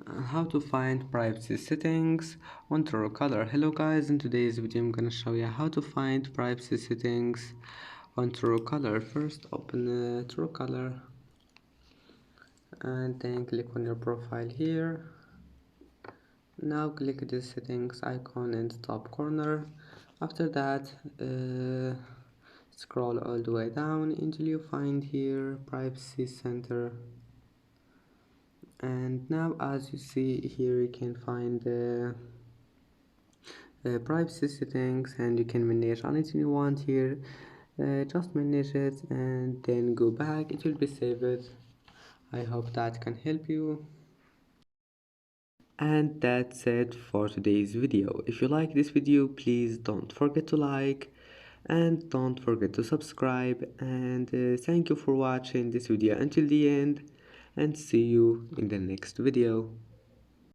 How to find privacy settings on Truecaller. Hello guys, in today's video I'm gonna show you how to find privacy settings on Truecaller. First open Truecaller and then click on your profile here. Now click the settings icon in the top corner. After that scroll all the way down until you find here privacy center. And now as you see here, you can find the privacy settings and you can manage anything you want here. Just manage it and then go back, it will be saved. I hope that can help you. And that's it for today's video. If you like this video, please don't forget to like and don't forget to subscribe, and thank you for watching this video until the end, and see you in the next video.